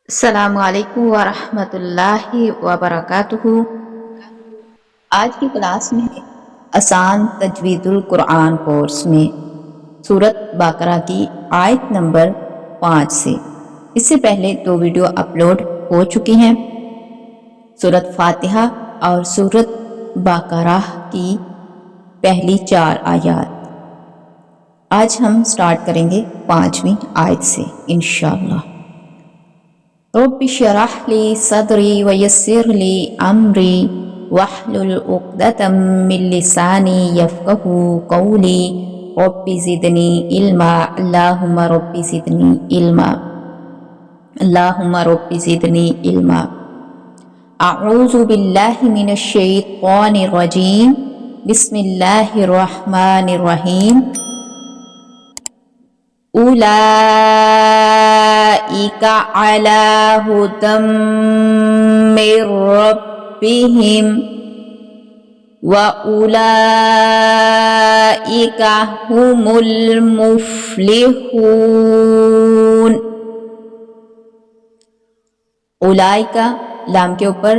السلام علیکم ورحمۃ اللہ وبرکاتہ۔ آج کی کلاس میں آسان تجوید القرآن کورس میں سورۃ بقرہ کی آیت نمبر 5 سے اس سے پہلے 2 ویڈیو اپلوڈ ہو چکی ہیں، سورۃ فاتحہ اور سورۃ بقرہ کی پہلی 4 آیات۔ آج ہم سٹارٹ کریں گے 5ویں آیت سے انشاءاللہ۔ رب اشرح لی صدری ویسر لی امری واحلل عقدۃ من لسانی یفقہوا قولی رب زدنی علما اللہم رب زدنی علما اللہم رب زدنی علما۔ اعوذ باللہ من الشیطان الرجیم، بسم اللہ الرحمن الرحیم۔ اولئک علی ھدی من ربہم واولئک ھم المفلحون۔ اولئک لام کے اوپر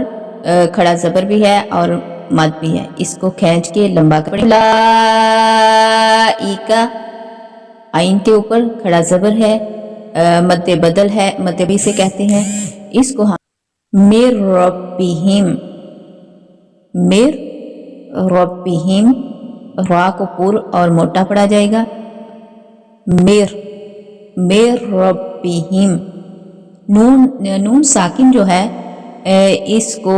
کھڑا زبر بھی ہے اور مد بھی ہے، اس کو کھینچ کے لمبا کریں۔ اولئک عین کے اوپر کھڑا زبر ہے، مد بدل ہے، مد بھی سے کہتے ہیں، اس کو ہم مر ربہم، مر ربہم، را کو پر اور موٹا پڑا جائے گا، مر ربہم۔ نون ساکن جو ہے اس کو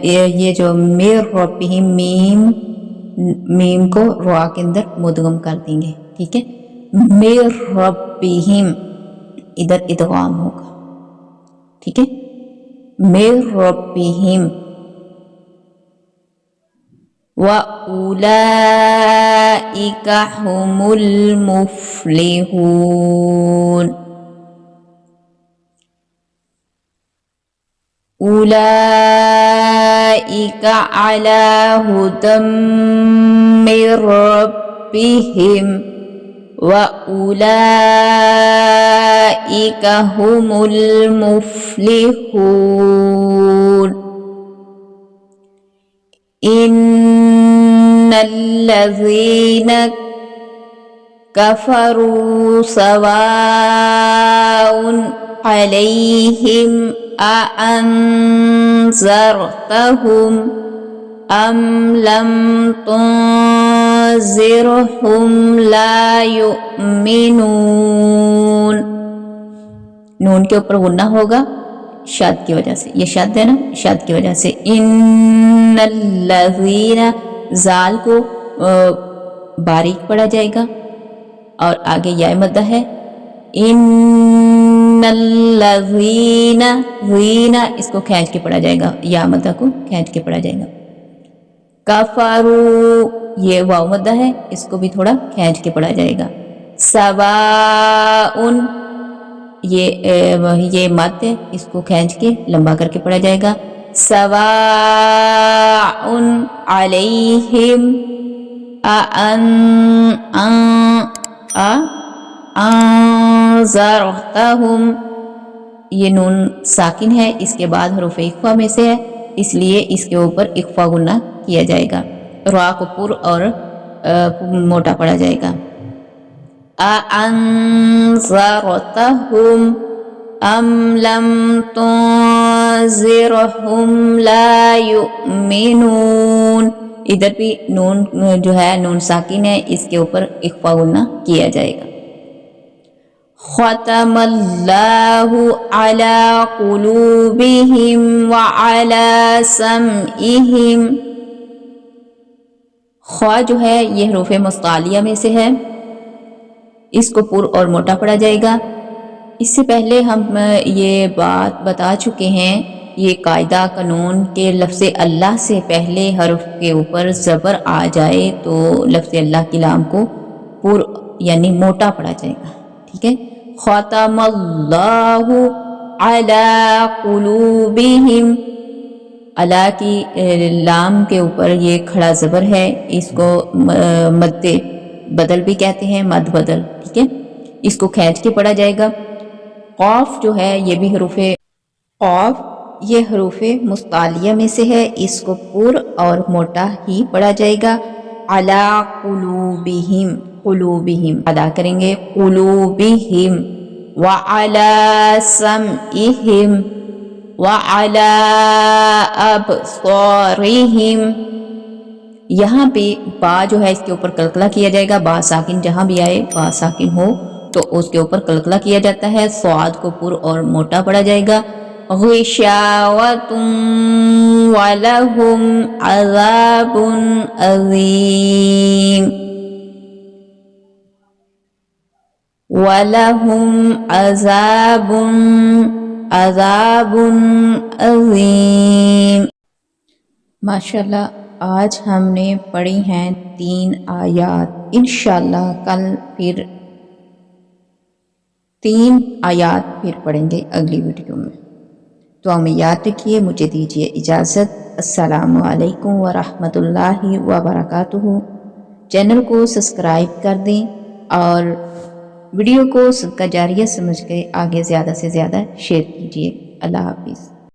یہ جو مر ربہم میم کو را کے اندر مدغم کر دیں گے، ٹھیک ہے، مر ربہم ادھر ادغام ہوگا، ٹھیک ہے، مر ربہم وَأُولَئِكَ هُمُ الْمُفْلِحُونَ۔ أُولَئِكَ عَلَى هُدًى مِّن رَّبِّهِمْ وَأُولَئِكَ هُمُ الْمُفْلِحُونَ۔ إِنَّ الَّذِينَ كَفَرُوا سَوَاءٌ عَلَيْهِمْ أَأَنذَرْتَهُمْ أَمْ لَمْ تُنذِرْهُمْ لَا يُؤْمِنُونَ۔ نون کے اوپر غنہ ہوگا شاد کی وجہ سے، یہ شاد ہے نا، شاد کی وجہ سے۔ ان الذین، زال کو باریک پڑا جائے گا اور آگے یا مدہ ہے، ان الذین، زین اس کو کھینچ کے پڑا جائے گا، یا مدہ کو کھینچ کے پڑا جائے گا۔ کفروا، یہ واو مدہ ہے، اس کو بھی تھوڑا کھینچ کے پڑا جائے گا۔ سواء، یہ مد ہے، اس کو کھینچ کے لمبا کر کے پڑھا جائے گا۔ سواء علیہم انذرتہم، یہ نون ساکن ہے، اس کے بعد حروف اخفا میں سے ہے، اس لیے اس کے اوپر اخفا غنہ کیا جائے گا، را کو پر اور موٹا پڑا جائے گا۔ أَأَنذَرْتَهُمْ أَمْ لَمْ تُنذِرْهُمْ لَا يُؤْمِنُونَ، ادھر بھی نون جو ہے نون ساکن ہے، اس کے اوپر اخفا غنہ کیا جائے گا۔ ختم اللہ علی قلوبہم وعلی سمعہم، خوا جو ہے یہ حروف مستعلیہ میں سے ہے، اس کو پر اور موٹا پڑا جائے گا۔ اس سے پہلے ہم یہ بات بتا چکے ہیں، یہ قاعدہ قانون کہ لفظ اللہ سے پہلے حرف کے اوپر زبر آ جائے تو لفظ اللہ کی لام کو پر یعنی موٹا پڑا جائے گا، ٹھیک ہے۔ ختم اللہ علی قلوبہم، اللہ کی لام کے اوپر یہ کھڑا زبر ہے، اس کو مد بدل بھی کہتے ہیں، مد بدل، ٹھیک ہے، اس کو کھینچ کے پڑھا جائے گا۔ قاف جو ہے یہ بھی حروف قاف یہ حروف مستعلیہ میں سے ہے، اس کو پر اور موٹا ہی پڑھا جائے گا۔ علی قلوبہم، قلوبہم ادا کریں گے، قلوبہم، وعلی سمعہم، وعلی ابصارہم۔ یہاں پہ با جو ہے اس کے اوپر قلقلہ کیا جائے گا، با ساکن جہاں بھی آئے با ساکن ہو تو اس کے اوپر قلقلہ کیا جاتا ہے، صاد کو پر اور موٹا پڑھا جائے گا۔ غشاوۃ وَلَهُمْ عَذَابٌ عَظِيمٌ، وَلَهُمْ عَذَابٌ عَظِيمٌ۔ ماشاءاللہ آج ہم نے پڑھی ہیں 3 آیات، انشاءاللہ کل پھر 3 آیات پھر پڑھیں گے اگلی ویڈیو میں۔ دعا میں یاد رکھیے، مجھے دیجیے اجازت۔ السلام علیکم ورحمۃ اللہ وبرکاتہ۔ چینل کو سبسکرائب کر دیں اور ویڈیو کو صدقہ جاریہ سمجھ کے آگے زیادہ سے زیادہ شیئر کیجیے۔ اللہ حافظ۔